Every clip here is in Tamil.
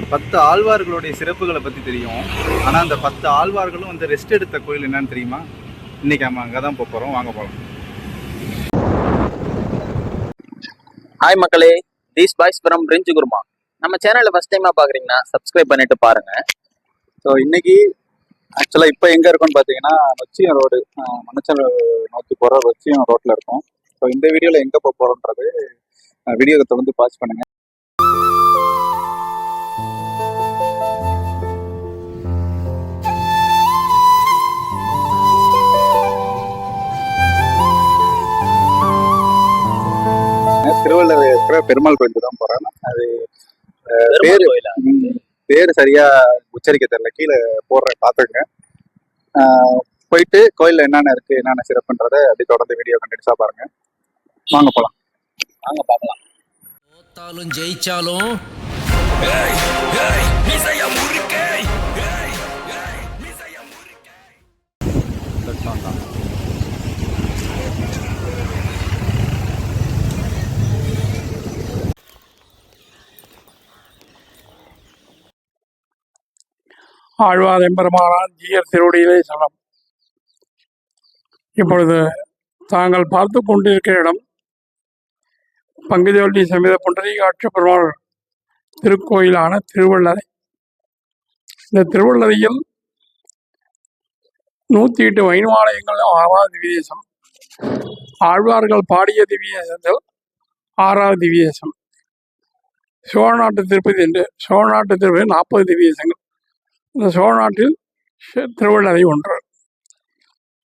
10 ஆழ்வார்களுடைய சிறப்புகளை பற்றி தெரியும். ஆனால் அந்த 10 ஆழ்வார்களும் வந்து ரெஸ்ட் எடுத்த கோயில் என்னன்னு தெரியுமா? இன்னைக்கு நம்ம அங்கே தான் போகிறோம். வாங்க போகலாம். ஹாய் மக்களே, தீஸ் பாய்ஸ் ஃப்ரம் பிரிஞ்சு குருமா. நம்ம சேனலை ஃபர்ஸ்ட் டைமாக பார்க்குறீங்கன்னா சப்ஸ்கிரைப் பண்ணிட்டு பாருங்க. ஸோ இன்னைக்கு ஆக்சுவலாக இப்போ எங்கே இருக்கோன்னு பார்த்தீங்கன்னா நொச்சியம் ரோடு, மணச்சல் நோக்கி போகிற நொச்சியம் ரோட்டில் இருக்கும். ஸோ இந்த வீடியோவில் எங்கே போக போகிறோன்றது வீடியோவை தொடர்ந்து பாஸ் பண்ணுங்க. திருவள்ளூர் இருக்கிற பெருமாள் கோயிலுக்கு தான் போறேன். அது பேரு சரியா உச்சரிக்க தெரியல, கீழே போடுற பாத்துங்க. போயிட்டு கோயில்ல என்னென்ன இருக்கு, என்னென்ன சிறப்புன்றதை அப்படி தொடர்ந்து வீடியோ கண்டிப்பா பாருங்க. வாங்க போலாம். வாங்க பார்க்கலாம். தோத்தாலும் ஜெயிச்சாலும் ஆழ்வார் எம்பெருமானார் ஜீயர் திருவடியிலே சரணம். இப்பொழுது தாங்கள் பார்த்து கொண்டிருக்கிற இடம் பங்குதேவட்டி சமேத புண்டரீகாட்சி பெருமாள் திருக்கோயிலான திருவள்ளரை. இந்த திருவள்ளரையில் 108 வைணவாலயங்கள் 6வது திவ்யதேசம். ஆழ்வார்கள் பாடிய திவ்யதேசத்தில் 6வது திவ்யதேசம். சோழநாட்டு திருப்பதி என்று சோழநாட்டு திருப்பதி 40 திவ்யதேசங்கள். இந்த சோழநாட்டில் திருவள்ளரை ஒன்று.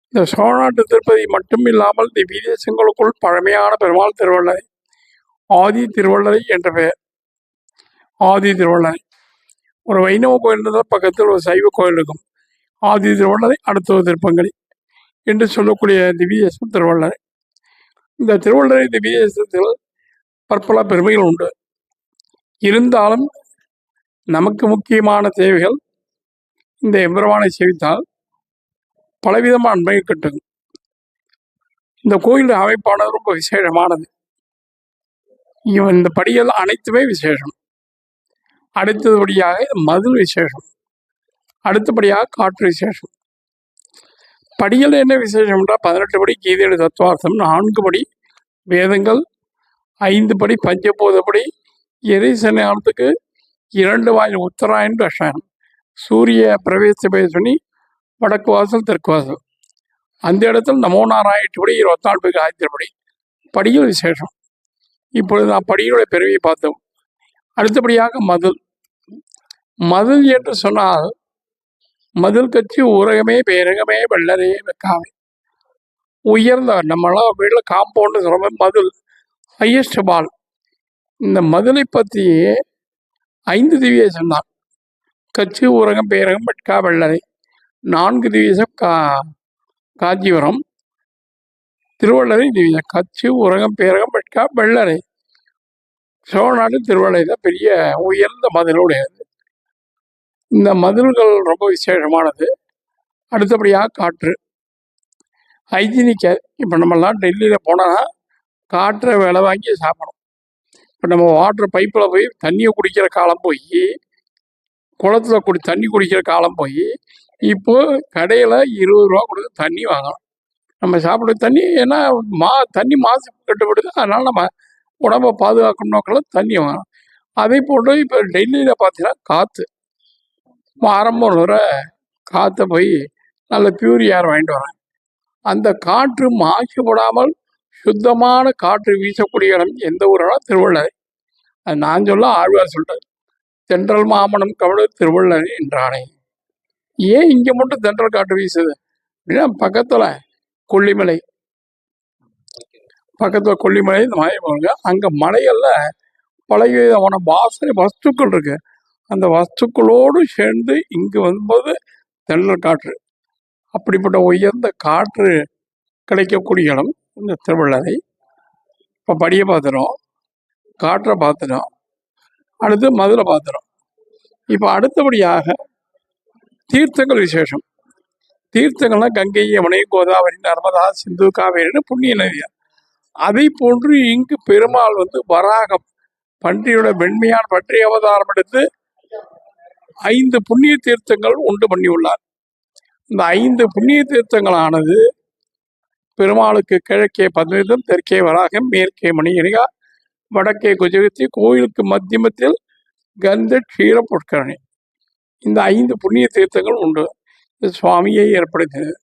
இந்த சோழநாட்டு திருப்பதி மட்டும் இல்லாமல் திவ்யதேசங்களுக்குள் பழமையான பெருமாள் திருவள்ளரை, ஆதி திருவள்ளரை என்ற பெயர். ஆதி திருவள்ளரை ஒரு வைணவ கோயில் இருந்தால் பக்கத்தில் ஒரு சைவ கோயில் இருக்கும். ஆதி திருவள்ளரை, அடுத்த திருப்பங்கலி என்று சொல்லக்கூடிய திவ்யதேசம் திருவள்ளரை. இந்த திருவள்ளரை திவ்யதேசத்தில் பற்பல பெருமைகள் உண்டு. இருந்தாலும் நமக்கு முக்கியமான தேவைகள் இந்த எம்பெருமானை சேவித்தால் பலவிதமான நன்மை கிட்டும். இந்த கோயில் அமைப்பானது ரொம்ப விசேஷமானது. இந்த படிகள் அனைத்துமே விசேஷம். அடுத்தபடியாக மதில் விசேஷம், அடுத்தபடியாக காற்று விசேஷம். படிகள் என்ன விசேஷம் என்றால் 18 படி கீதையோட தத்துவார்த்தம், 4 படி வேதங்கள், 5 படி பஞ்சபூதப்படி, எரிசனத்துக்கு 2 வாயில் உத்தராயணம் தட்சாயணம், சூரிய பிரவேச பேசணி, வடக்கு வாசல் தெற்கு வாசல். அந்த இடத்துல நமோ நாராயணப்படி 24 காயத்திரிப்படி படிகள் விசேஷம். இப்பொழுது நாம் படிகளுடைய பெருமையை பார்த்தோம். அடுத்தபடியாக மதில். மதில் என்று சொன்னால் மதில் கட்சி ஊரகமே பேரகமே வெள்ளரே வெக்காமே. உயர்ந்த நம்மளாம் வீட்டில் காம்பவுண்டு சொல்ல மதில் ஹையஸ்ட் பால். இந்த மதிலை பற்றி 5 திவ்யதேசம் தான். கட்சி ஊரகம் பேரகம் வெட்கா வெள்ளரை. 4 திவ்யதேசம் காஞ்சிபுரம், திருவள்ளரை திவ்யதேசம். கட்சி ஊரகம் பேரகம் வெட்கா வெள்ளரை. சோழநாடு திருவள்ளரை தான் பெரிய உயர்ந்த மதிலுடையது. இந்த மதில்கள் ரொம்ப விசேஷமானது. அடுத்தபடியாக காற்று, ஹைஜீனிக். இப்போ நம்மளாம் டெல்லியில் போனால் காற்றை விலை வாங்கி சாப்பிடணும். இப்போ நம்ம வாட்டர் பைப்பில் போய் தண்ணியை குடிக்கிற காலம் போய், குளத்தில் தண்ணி குடிக்கிற காலம் போய், இப்போ கடையில் 20 ரூபா கொடுத்து தண்ணி வாங்கணும். நம்ம சாப்பிட்ற தண்ணி ஏன்னா தண்ணி மாசுபட்டுப்படுது. அதனால் நம்ம உடம்பை பாதுகாக்கணும் நோக்கில் தண்ணி வாங்கணும். அதே போன்று இப்போ டெல்லியில் பார்த்தீங்கன்னா காற்று ஆரம்பம் வர காற்றை போய் நல்ல பியூர் ஏர் வாங்கிட்டு வரேன். அந்த காற்று மாசுபடாமல் சுத்தமான காற்று வீசக்கூடிய இடம் எந்த ஊரானா திருவள்ளரை. அது நான் சொல்ல ஆழ்வார் சொல்கிறார், தென்றல் மாமனம் கவலை திருவள்ளரை என்றானே. ஏன் இங்கே மட்டும் தென்றல் காற்று வீசுது அப்படின்னா பக்கத்தில் கொல்லிமலை, பக்கத்தில் கொல்லிமலை இந்த மாதிரி போங்க. அங்கே மலைகளில் பலவிதமான வாசனை வஸ்துக்கள் இருக்கு. அந்த வஸ்துக்களோடு சேர்ந்து இங்கு வரும்போது தென்றல் காற்று. அப்படிப்பட்ட உயர்ந்த காற்று கிடைக்கக்கூடிய இடம் இந்த திருவள்ளரை. இப்போ படியை பார்த்துடும், காற்றை பார்த்துடும், அடுத்து மதுரை பார்த்துடும். இப்போ அடுத்தபடியாக தீர்த்தங்கள் விசேஷம். தீர்த்தங்கள்னா கங்கை, யமுனை, கோதாவரி, நர்மதா, சிந்து, காவேரின்னு புண்ணிய நதிகள். அதை போன்று இங்கு பெருமாள் வராகம் பன்றியோட வெண்மையான பன்றி அவதாரம் எடுத்து 5 புண்ணிய தீர்த்தங்கள் உண்டு பண்ணியுள்ளார். இந்த 5 புண்ணிய தீர்த்தங்களானது பெருமாளுக்கு கிழக்கே பத்மதீர்த்தம், தெற்கே வராகம், மேற்கே மணிகரிகா, வடக்கே குஜகத்தி, கோயிலுக்கு மத்தியமத்தில் கந்த க்ஷீர புஷ்கரணி. இந்த 5 புண்ணிய தீர்த்தங்கள் உண்டு. இது சுவாமியை ஏற்படுத்தியது.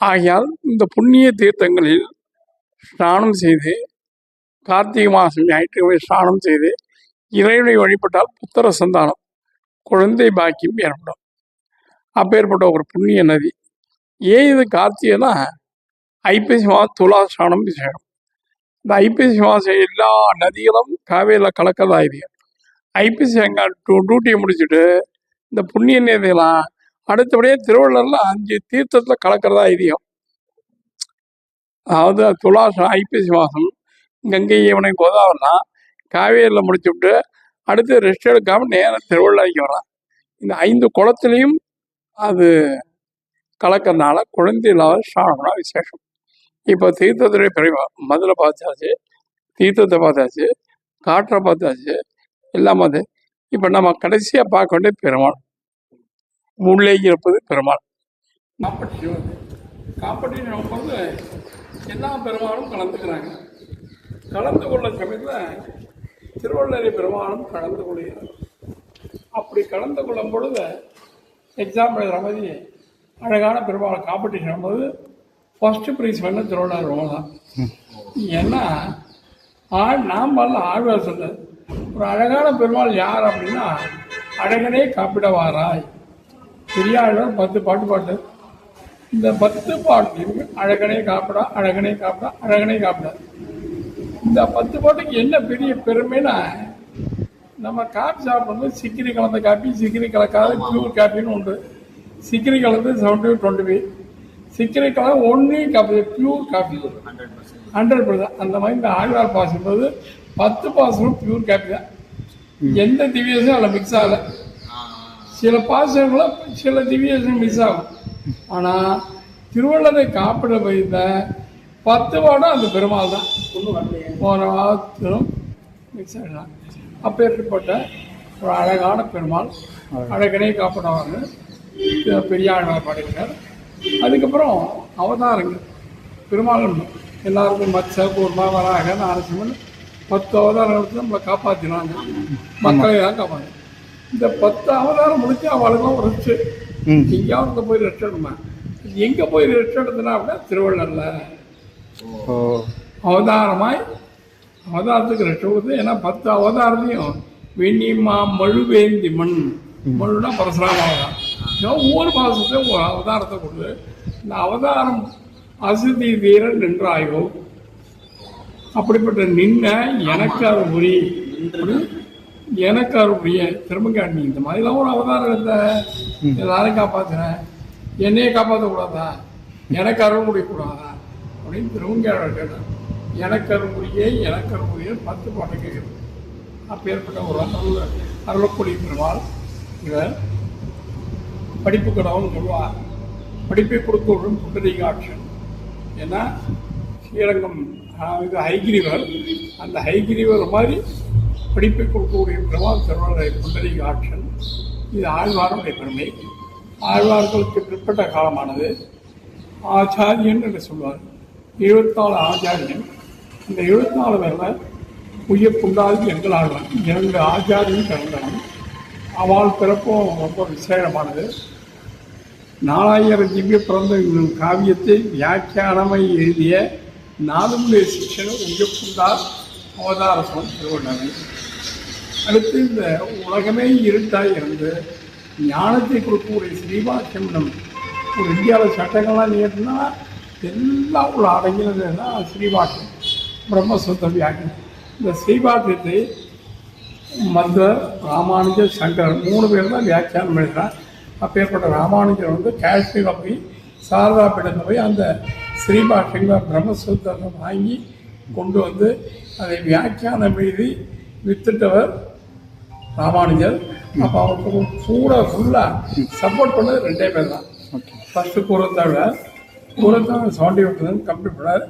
ஆகையால் இந்த புண்ணிய தீர்த்தங்களில் ஸ்நானம் செய்து, கார்த்திகை மாதம் ஞாயிற்றுக்கிழமை ஸ்நானம் செய்து இறைவனை வழிபட்டால் புத்திர சந்தானம், குழந்தை பாக்கியம் ஏற்படும். அப்பேற்பட்ட ஒரு புண்ணிய நதி. ஏன் இது கார்த்திகைனா ஐப்பசி மாதம் துலா ஸ்நானம் விசேஷம். இந்த ஐப்பசி மாதம் எல்லா நதிகளும் காவேரியில் கலக்கிறதா ஐதீகம். ஐப்பசி அங்கே டியூட்டியை முடிச்சுட்டு இந்த புண்ணிய நதியெல்லாம் அடுத்தபடியே திருவள்ளூரில் 5 தீர்த்தத்தில் கலக்கிறதா ஐதீகம். அதாவது துலா ஐப்பசி மாதம் கங்கை யமுனை கோதாவரிலாம் காவேரியில் முடிச்சு விட்டு அடுத்து ரெஸ்ட் எடுக்காமல் நேரம் திருவள்ளாய்க்கு வரான். இந்த 5 குளத்துலேயும் அது கலக்கிறதுனால குழந்தை இல்லாத ஸ்நானம்னா விசேஷம். இப்போ தீர்த்தத்துடைய பிரிவு மதுரை பார்த்தாச்சு, தீர்த்தத்தை பார்த்தாச்சு, காற்றை பார்த்தாச்சு, எல்லாம் அது. இப்போ நம்ம கடைசியாக பார்க்க வேண்டிய பெருமாள், உள்ளே இருப்பது பெருமாள். காம்படிஷன் வந்து எல்லா பெருமாளும் கலந்துக்கிறாங்க. கலந்து கொள்ள சமயத்தில் திருவள்ளரை பெருமாளும் கலந்து கொள்கிறார். அப்படி கலந்து கொள்ளும் பொழுது எக்ஸாம் எழுதுகிற மாதிரி அழகான பெருமாள் காம்படிஷன் போது ஃபஸ்ட்டு ப்ரைஸ் பண்ண திருவள்ளார் ரொம்ப தான். ஏன்னா நாம் வரல ஆழ்வார் சொன்னார், ஒரு அழகான பெருமாள் யார் அப்படின்னா அழகனே காப்பிட வாராய். பெரியாழ்வார் 10 பாட்டு இந்த 10 பாட்டு அழகனே காப்பிடா, அழகனே காப்பிடா, அழகனே காப்பிடா. இந்த 10 பாட்டுக்கு என்ன பெரிய பெருமைன்னா, நம்ம காப்பி சாப்பிடும்போது சிக்கிரி கலந்த காப்பி, சிக்கிரி கலக்காத பியூர் காப்பின்னு உண்டு. சிக்கிரி கலந்து 70-25, சிக்கிரி கலந்து ஒன்லி காப்பி பியூர் காப்பி 100%. அந்த மாதிரி இந்த ஆழ்வார் பாசும்போது 10 பாசனம் பியூர் காப்பி தான். எந்த திவ்யசும் அதில் மிக்ஸ் ஆகலை. சில பாசனங்களும் சில திவ்யசும் மிக்ஸ் ஆகும். ஆனால் திருவள்ளரை காப்பிட வைத்த 10 பாடம் அந்த பெருமாள் தான். போன வாரத்திலும் மிக்ஸ் ஆகலாம். அப்பேற்பட்ட ஒரு அழகான பெருமாள், அழகனே காப்பிடுவாங்க பெரிய ஆழ்வார் பாடுகிறார். அதுக்கப்புறம் அவதாரங்கள் பெருமாள் எல்லாருக்கும் மத்ச, கூர்மா, வராக, நாரசிம்மன் 10 அவதாரங்களுக்கு நம்மளை காப்பாற்றினாங்க, மக்களை தான் காப்பாற்று. இந்த 10 அவதாரம் முடிச்சு அவளுக்கும் ரெஸ்ட்டு. எங்கேயாவது போய் ரெஸ்ட் எடுமா, எங்கே போய் ரெஸ்ட் எடுத்தனா அப்படின்னா திருவள்ளூரில் அவதாரத்துக்கு ரெஸ்ட் கொடுத்து. ஏன்னா 10 அவதாரத்தையும் வெண்ணிமா மழுவேந்தி மண், மழுனா பரசுராம அவதாரம். ஒவ்வொரு மாதத்தையும் ஒரு அவதாரத்தை கொடுத்து இந்த அவதாரம் அசுதி வீரன் நின்றாயோ, அப்படிப்பட்ட நின்ன எனக்கு அருள்புரி, எனக்கு அருள்புரிய திரும்பக்காண்டி. இந்த மாதிரிலாம் ஒரு அவதாரம் எடுத்த எல்லாரையும் காப்பாற்றுறேன், என்னையே காப்பாற்றக்கூடாதா, எனக்கு அருள் முடியக்கூடாதா அப்படின்னு திரும்பக்காரர் கேட்டார். எனக்கு அருள்புரியே, எனக்கு அருள்புரிய 10 பாட்டு கேட்குது. அப்பேற்பட்ட ஒரு அருளக்கூடிய பெருமாள் இவர். படிப்பு கடவுள்னு சொல்லுவார். படிப்பை கொடுத்தவுடன் புண்டரீகாட்சன். ஏன்னா ஸ்ரீரங்கம் இது ஹைகிரிவர், அந்த ஹைகிரிவர் மாதிரி படிப்பை கொடுக்கக்கூடிய பெருமாள் திருவள்ளரை புண்டரீகாட்சன். இது ஆழ்வாருடைய பெருமை. ஆழ்வார்களுக்கு பிற்பட்ட காலமானது ஆச்சாரியன் என்று சொல்வார். 74 ஆச்சாரியன். இந்த 74 பேரில் உய்யப்புண்டாதி எங்கள் ஆழ்வார் 2 ஆச்சாரியன் பிறந்தவன். அவள் பிறப்பும் ரொம்ப விசேஷமானது. 4000 திவ்ய பிறந்த காவியத்தை வியாக்கியானமை எழுதிய நாலுமுடைய சிஷ்யன் உய்யப்புண்டார் அவதாரசம் திருவண்ணாமலை. அடுத்து இந்த உலகமே இருட்டாக இருந்து ஞானத்தை கொடுக்கக்கூடிய ஸ்ரீபாஷ்யம் ஒரு இந்தியாவில் சட்டங்கள்லாம் நீட்டினா எல்லாம் உள்ள அடங்கினதுன்னா ஸ்ரீபாஷ்யம், பிரம்மசூத்திர வியாக்கியம். இந்த ஸ்ரீபாஷ்யத்தை மத்வர், ராமானுஜர், சங்கரர் 3 பேர் தான் வியாக்கியானம் எழுதுகிறார். அப்பேற்பட்ட ராமானுஜர் வந்து காஷ்மீரில் போய் சாரதா பீடத்தில் போய் அந்த ஸ்ரீபாஷ்யங்களை பிரம்மசூத்திரத்தை வாங்கி கொண்டு வந்து அதை வியாக்கியானம் எழுதி வித்துட்டவர் ராமானுஜர். அப்போ அவருக்கு கூட ஃபுல்லாக சப்போர்ட் பண்ணது 2 பேர் தான். ஃபஸ்ட்டு கூறத்தாழ்வார் 71 கம்ப்ளீட் பண்ணார்.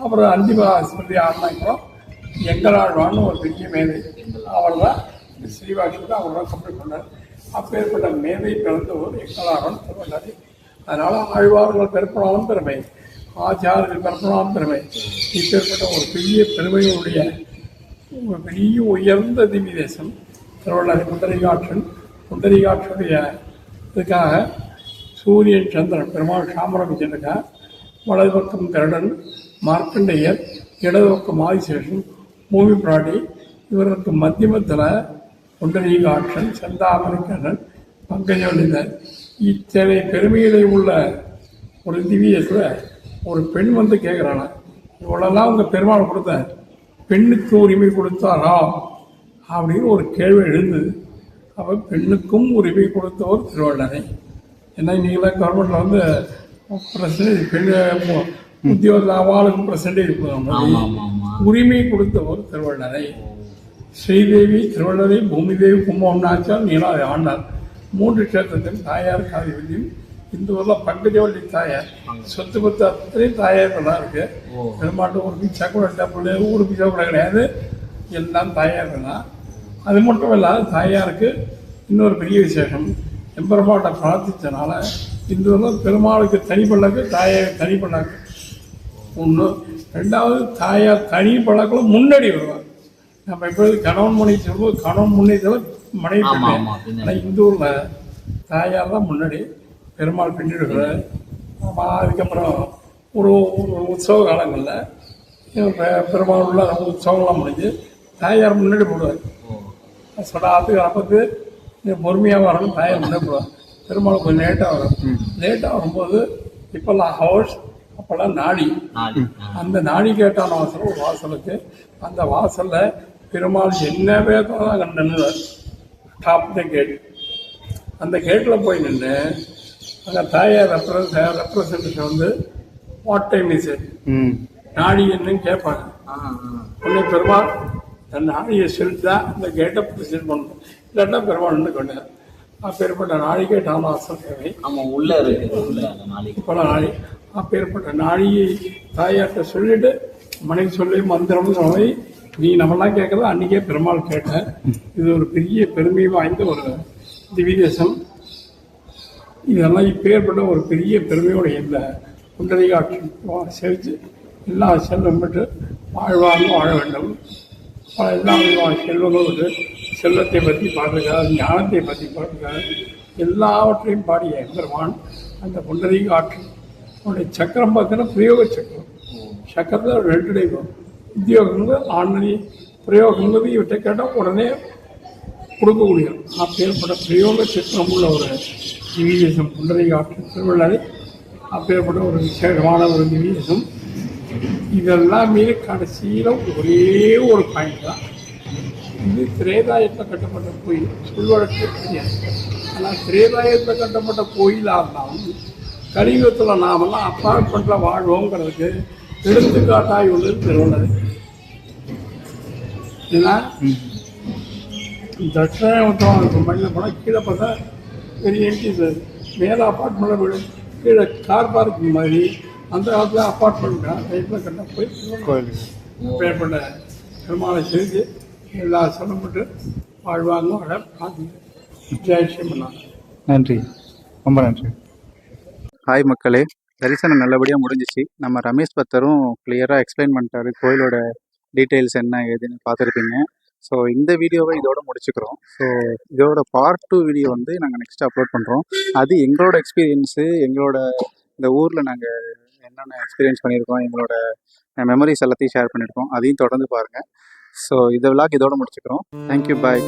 அப்புறம் அந்திம ஸ்மிருதி ஆரம்பிக்கிறோம் எங்களாழ்வான்னு ஒரு பெரிய மேதை, அவர் தான் ஸ்ரீபாஷ்யத்தை அவர் தான் கம்ப்ளீட் பண்ணார். அப்பேற்பட்ட மேதை பிறந்தவர் எங்களாரன் திருவள்ளாரி. அதனால் ஆழ்வார்கள் பிறப்பினாலும் பெருமை, ஆச்சாரியர்கள் பிறப்பினாலும் பெருமை. இப்பேற்பட்ட ஒரு பெரிய பெருமையுடைய ஒரு பெரிய உயர்ந்த திவ்ய தேசம் திருவள்ளாரி புண்டரீகாட்சன். புண்டரீகாட்சனுடைய இதுக்காக சூரியன் சந்திரன் பெருமாள் சாமரம் வச்சிருக்கா. வலது பக்கம் கருடன், மார்க்கண்டேயர், இடது பக்கம் ஆதிசேஷன், பூமி பிராட்டி. இவர்களுக்கு மத்தியமத்தில் புண்டரீகாட்சன், செந்தாமரைக்கண்ணன், பங்கஜவல்லிதர். இத்தனை பெருமையிலே உள்ள ஒரு திவ்யத்தில் ஒரு பெண் வந்து கேட்குறாங்க, இவ்வளோலாம் உங்கள் பெருமாள் கொடுத்த பெண்ணுக்கு உரிமை கொடுத்தாரா அப்படின்னு ஒரு கேள்வி எழுந்தது. அப்போ பெண்ணுக்கும் உரிமை கொடுத்தவர் திருவள்ளுவரை. ஏன்னா நீங்களாம் கவர்மெண்ட்டில் வந்து பர்சன்டேஜ் பெண் உத்தியோகத்தில் அவளுக்கும் பர்சன்டேஜ் உரிமை கொடுத்தவர் திருவள்ளுவரை. ஸ்ரீதேவி, திருவள்ளுவரை, பூமிதேவி, கும்பகோணாச்சார், நீலாதி ஆண்டார் 3 க்ஷேத்திரத்தில் தாயார் காதிபதியும். இந்த ஊரில் பங்கஜவள்ளி தாயார் சொத்து பத்து அத்தனையும் தாயார்களாக இருக்குது. பெருமாட்டு ஒரு பிச்சா கூட டப்புள் ஊர் பிச்சா கூட கிடையாது, எல்லாம் தாயார்கள் தான். அது மட்டும் இல்லாத தாயாருக்கு இன்னொரு பெரிய விசேஷம், எம்பெருமாட்டை பிரார்த்தித்தனால இந்த ஊரில் பெருமாளுக்கு தனி பழக்கு, தாயார் தனி பழக்கு ஒன்று. ரெண்டாவது தாயார் தனி பழக்கில் முன்னாடி வருவார். நம்ம எப்போது கணவன் மனைவி சொல்லும்போது கணவன் முன்னேற்றம் மனைவி. ஆனால் இந்த ஊரில் தாயார் தான் முன்னாடி, பெருமாள் பின்னிடுகிறார். அதுக்கப்புறம் ஒரு உற்சவ காலங்களில் பெருமாள் உள்ள உற்சவங்கள்லாம் முடிஞ்சு தாயார் முன்னாடி போடுவார். சொல்லாத்துக்கு அப்போது பொறுமையாக வரணும், தாயார் முன்னாடி போடுவார். பெருமாள் கொஞ்சம் லேட்டாக வரும். லேட்டாக வரும்போது இப்போல்லாம் ஹவுஸ், அப்போல்லாம் நாடி. அந்த நாடி கேட்டான வாசல் ஒரு வாசலுக்கு, அந்த வாசலில் பெருமாள் என்ன பேர்தான் அங்கே நின்றுவார். டாப் த கேட். அந்த கேட்டில் போய் நின்று அங்கே தாயார் ரெப்ரசன்டேஷன் வந்து வாட் டைம் இஸ் இட், நாடி என்னன்னு கேட்பாங்க. உடனே பெருமாள் தன் நாடியை சொல்லிட்டு தான் இந்த கேட்டை ப்ரெசென்ட் பண்ணணும். இல்லாட்டா பெருமாள் நின்று கொண்டார். அப்பேற்பட்ட நாழிகை டாமாசம் தேவை. உள்ளே இருக்கு இப்போலாம் நாளி. அப்பேற்பட்ட நாழியை தாயார்கிட்ட சொல்லிட்டு மனைவி சொல்லி மந்திரம் சொல்லி நீ நம்மளாம் கேட்குறது அன்றைக்கே பெருமாள் கேட்டேன். இது ஒரு பெரிய பெருமை வாய்ந்த ஒரு திவ்ய தேசம். இதெல்லாம் இப்பேற்பட்ட ஒரு பெரிய பெருமையோடைய இந்த புண்டரீகாட்சி செவிச்சு எல்லா செல்வம் பெற்று வாழ்வாங்க வாழ வேண்டும். எல்லா விதமான செல்வங்களும் விட்டு செல்வத்தை பற்றி பாடுகிறார், ஞானத்தை பற்றி பாடுகிறார். எல்லாவற்றையும் பாடிய பெருமான் அந்த புண்டரீகாட்சி. அவனுடைய சக்கரம் பார்த்தீங்கன்னா பிரயோக சக்கரம். சக்கரத்தில் 2 டைப். உத்தியோகங்கள் ஆன்மீக பிரயோகங்கிறது இவற்றை கேட்டால் உடனே கொடுக்கக்கூடிய அப்பேற்பட்ட பிரயோக சக்கரம் உள்ள ஒரு திவ்யதேசம் புண்டரீகாட்சி திருவள்ளாரி. அப்பேற்பட்ட ஒரு விசேஷமான ஒரு திவ்யதேசம். இதெல்லாம் மீது கடைசியில் ஒரே ஒரு பாயிண்ட் தான், இது திரேதாயத்தில் கட்டப்பட்ட கோயில். சொல்வழக்கு தெரியாது. ஆனால் திரேதாயத்தில் கட்டப்பட்ட கோயிலாக இருந்தாலும் கலியுகத்தில் நாமெல்லாம் அப்பார்ட்மெண்ட்டில் வாழ்வோங்கிறதுக்கு எடுத்துக்காட்டாய் உள்ளது திருவள்ளுவர். ஏன்னா தட்சிணாமூர்த்தம் மனிதன் போனால் கீழே பார்த்தா பெரிய சார் மேலே அப்பார்ட்மெண்ட்டில் வீடு, கீழே கார் பார்க்கிங் மாதிரி அந்த காலத்தில் அப்பார்ட்மெண்ட் டைப்பில் கட்ட போய் பேர்பட்ட பெருமாளை செஞ்சு எல்லா சொல்லப்பட்டு வாழ்வாங்க வர பார்த்து ஜெயசியம் பண்ணாங்க. நன்றி, ரொம்ப நன்றி. ஹாய் மக்களே, தரிசனம் நல்லபடியாக முடிஞ்சிச்சு. நம்ம ரமேஷ் பத்தரும் கிளியராக எக்ஸ்பிளைன் பண்ணிட்டாரு கோயிலோட டீட்டெயில்ஸ் என்ன ஏதுன்னு பார்த்துருப்பீங்க. ஸோ இந்த வீடியோவை இதோட முடிச்சுக்கிறோம். ஸோ இதோட பார்ட் 2 வீடியோ வந்து நாங்கள் நெக்ஸ்ட் அப்லோட் பண்ணுறோம். அது எங்களோட எக்ஸ்பீரியன்ஸு, எங்களோட இந்த ஊரில் நாங்கள் என்னென்ன எக்ஸ்பீரியன்ஸ் பண்ணியிருக்கோம், எங்களோட மெமரிஸ் எல்லாத்தையும் ஷேர் பண்ணியிருக்கோம். அதையும் தொடர்ந்து பாருங்கள். ஸோ இந்த விளாக் இதோட முடிச்சுக்கிறோம். தேங்க்யூ, பாய்.